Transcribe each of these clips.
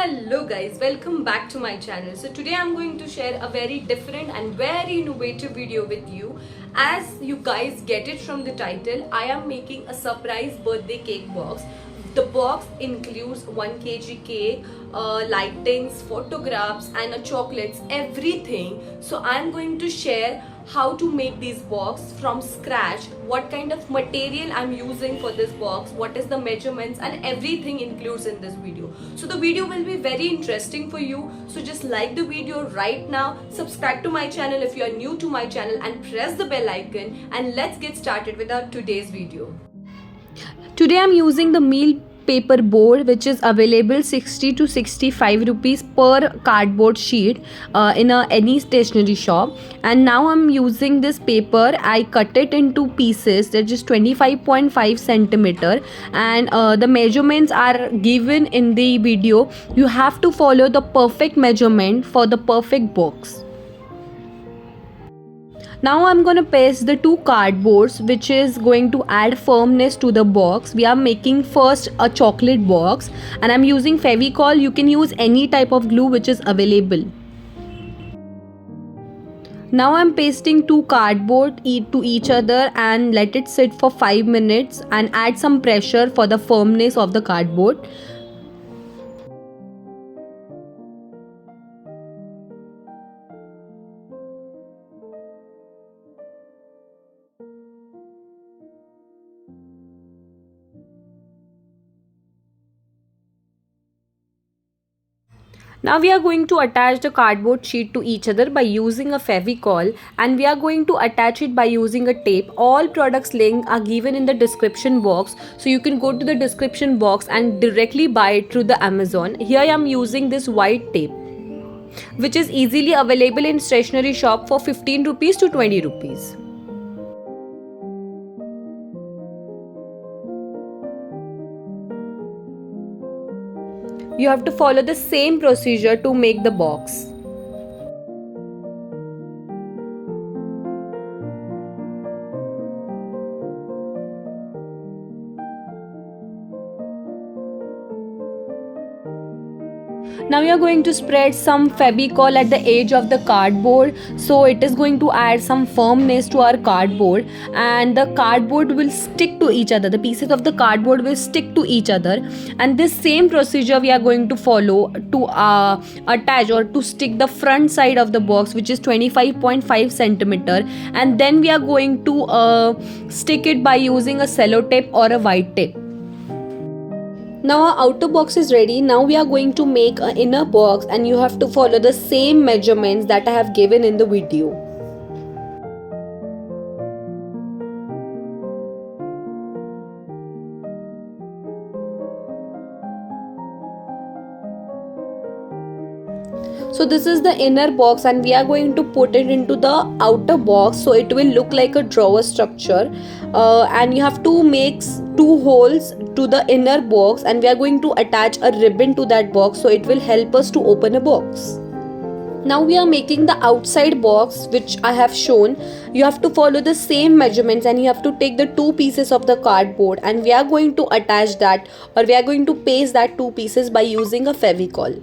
Hello guys, welcome back to my channel. So today I'm going to share a very different and very innovative video with you. As you guys get it from the title, I am making a surprise birthday cake box. The box includes 1 kg cake, lightings, photographs and chocolates, everything. So I'm going to share how to make these box from scratch, what kind of material I'm using for this box, what is the measurements, and everything includes in this video. So the video will be very interesting for you, so just like the video right now, subscribe to my channel if you are new to my channel, and press the bell icon, and let's get started with our today's video. Today I'm using the meal paper board, which is available 60 to 65 rupees per cardboard sheet in any stationery shop. And now I'm using this paper. I cut it into pieces that is 25.5 centimeter, and the measurements are given in the video. You have to follow the perfect measurement for the perfect box. Now I'm going to paste the two cardboards, which is going to add firmness to the box. We are making first a chocolate box, and I'm using Fevicol. You can use any type of glue which is available. Now I'm pasting two cardboard to each other and let it sit for 5 minutes and add some pressure for the firmness of the cardboard. Now we are going to attach the cardboard sheet to each other by using a Fevicol, and we are going to attach it by using a tape. All products link are given in the description box, so you can go to the description box and directly buy it through the Amazon. Here I am using this white tape, which is easily available in stationery shop for 15 rupees to 20 rupees. You have to follow the same procedure to make the box. Now we are going to spread some Fevicol at the edge of the cardboard, so it is going to add some firmness to our cardboard, and the cardboard will stick to each other. The pieces of the cardboard will stick to each other, and this same procedure we are going to follow to attach or to stick the front side of the box, which is 25.5 centimeter, and then we are going to stick it by using a cello tape or a white tape. Now our outer box is ready. Now we are going to make an inner box, and you have to follow the same measurements that I have given in the video. So this is the inner box, and we are going to put it into the outer box, so it will look like a drawer structure, and you have to make two holes to the inner box, and we are going to attach a ribbon to that box, so it will help us to open a box. Now we are making the outside box, which I have shown. You have to follow the same measurements, and you have to take the two pieces of the cardboard, and we are going to attach that, or we are going to paste that two pieces by using a Fevicol.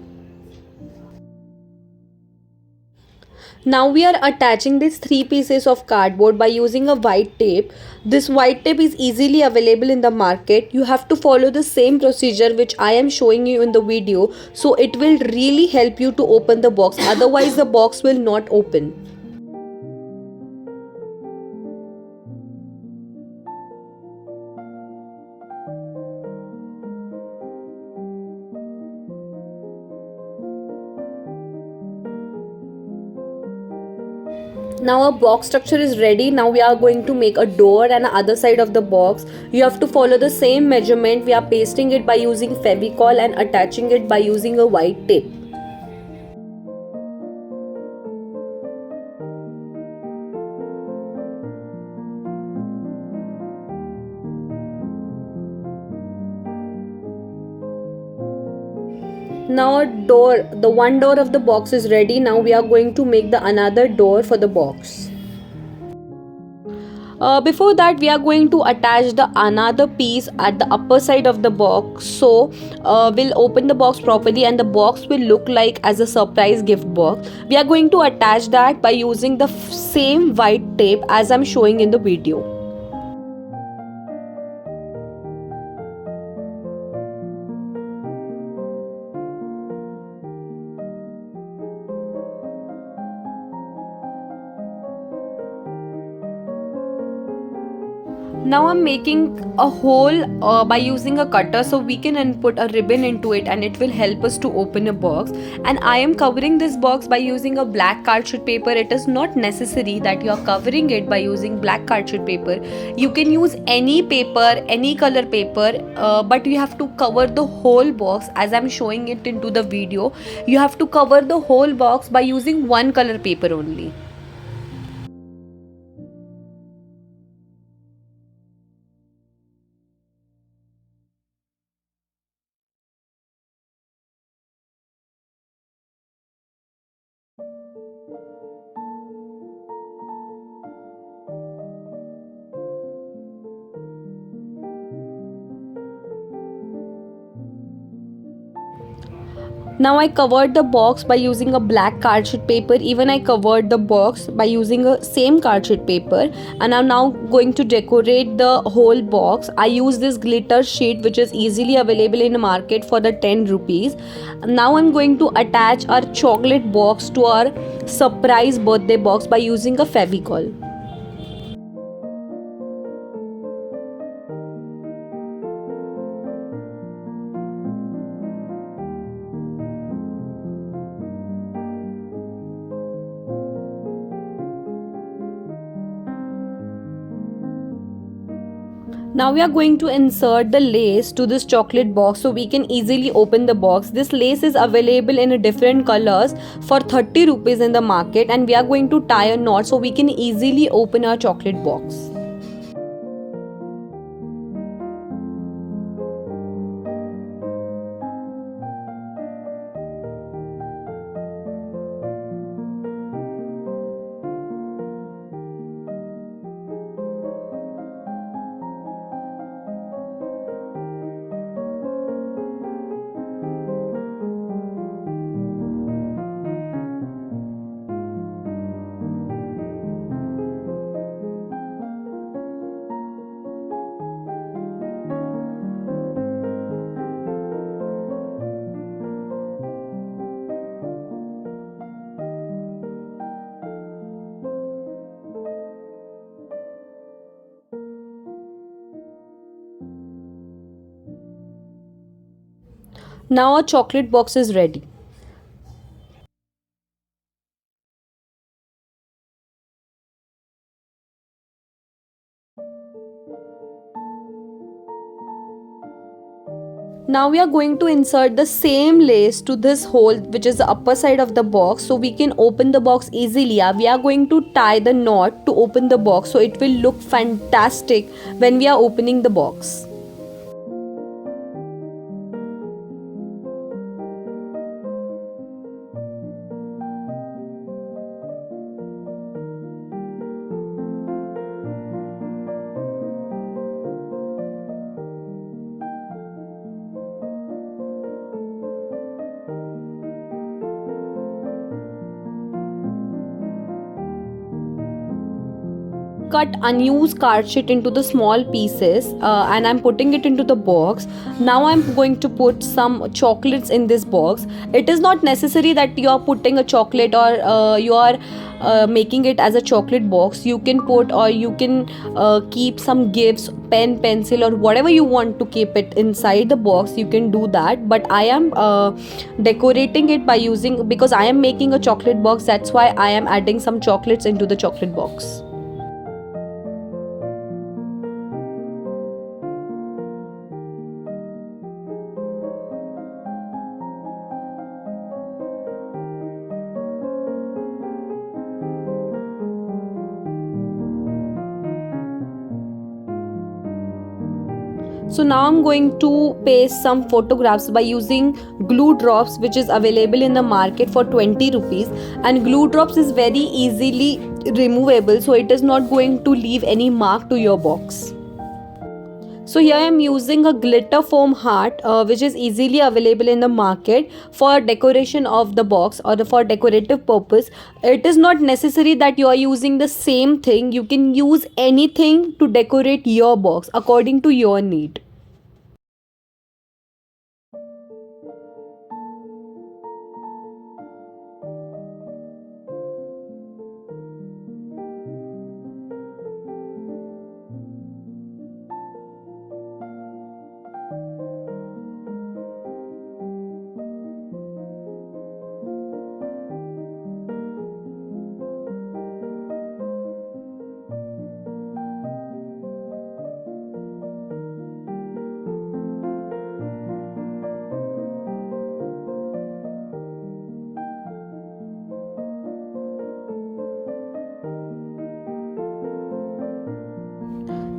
Now we are attaching these three pieces of cardboard by using a white tape. This white tape is easily available in the market. You have to follow the same procedure which I am showing you in the video, so it will really help you to open the box. Otherwise the box will not open. Now our box structure is ready. Now we are going to make a door and the other side of the box. You have to follow the same measurement. We are pasting it by using Fevicol and attaching it by using a white tape. Now the one door of the box is ready. Now we are going to make the another door for the box. Before that, we are going to attach the another piece at the upper side of the box. So we'll open the box properly and the box will look like as a surprise gift box. We are going to attach that by using the same white tape as I'm showing in the video. Now I'm making a hole by using a cutter, so we can input a ribbon into it and it will help us to open a box. And I am covering this box by using a black cardstock paper. It is not necessary that you are covering it by using black cardstock paper. You can use any paper, any color paper, but you have to cover the whole box as I'm showing it into the video. You have to cover the whole box by using one color paper only. Now I covered the box by using a black cardstock paper. Even I covered the box by using a same cardstock paper, and I'm now going to decorate the whole box. I use this glitter sheet which is easily available in the market for the 10 rupees. Now I'm going to attach our chocolate box to our surprise birthday box by using a Fevicol. Now we are going to insert the lace to this chocolate box so we can easily open the box. This lace is available in different colors for 30 rupees in the market, and we are going to tie a knot so we can easily open our chocolate box. Now our chocolate box is ready. Now we are going to insert the same lace to this hole which is the upper side of the box so we can open the box easily. We are going to tie the knot to open the box so it will look fantastic when we are opening the box. Cut unused card sheet into the small pieces and I'm putting it into the box. Now I'm going to put some chocolates in this box. It is not necessary that you are putting a chocolate or you are making it as a chocolate box. You can put or you can keep some gifts, pen, pencil, or whatever you want to keep it inside the box. You can do that, but I am decorating it by using, because I am making a chocolate box, that's why I am adding some chocolates into the chocolate box. So now I'm going to paste some photographs by using glue drops, which is available in the market for 20 rupees, and glue drops is very easily removable, so it is not going to leave any mark to your box. So here I am using a glitter foam heart, which is easily available in the market for decoration of the box or for decorative purpose. It is not necessary that you are using the same thing. You can use anything to decorate your box according to your need.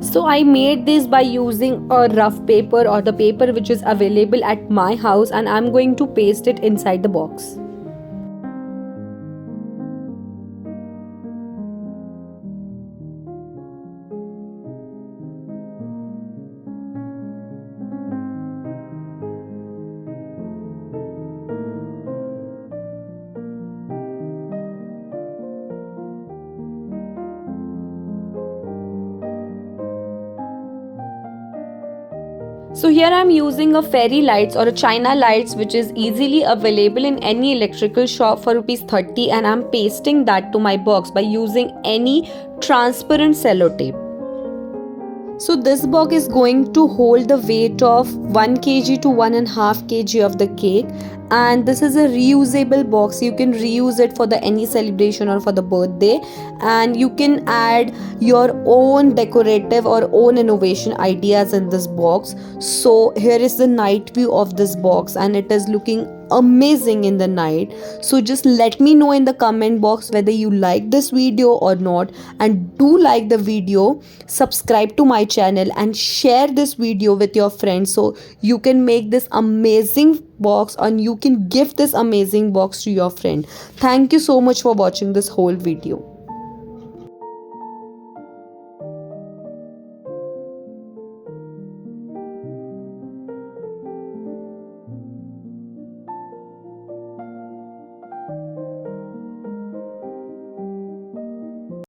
So I made this by using a rough paper or the paper which is available at my house, and I'm going to paste it inside the box. So here I am using a fairy lights or a China lights, which is easily available in any electrical shop for rupees 30, and I am pasting that to my box by using any transparent sellotape. So this box is going to hold the weight of 1 kg to 1.5 kg of the cake, and this is a reusable box. You can reuse it for the any celebration or for the birthday, and you can add your own decorative or own innovation ideas in this box. So here is the night view of this box, and it is looking amazing in the night. So just let me know in the comment box whether you like this video or not, and do like the video, subscribe to my channel, and share this video with your friends so you can make this amazing box and you can give this amazing box to your friend. Thank you so much for watching this whole video.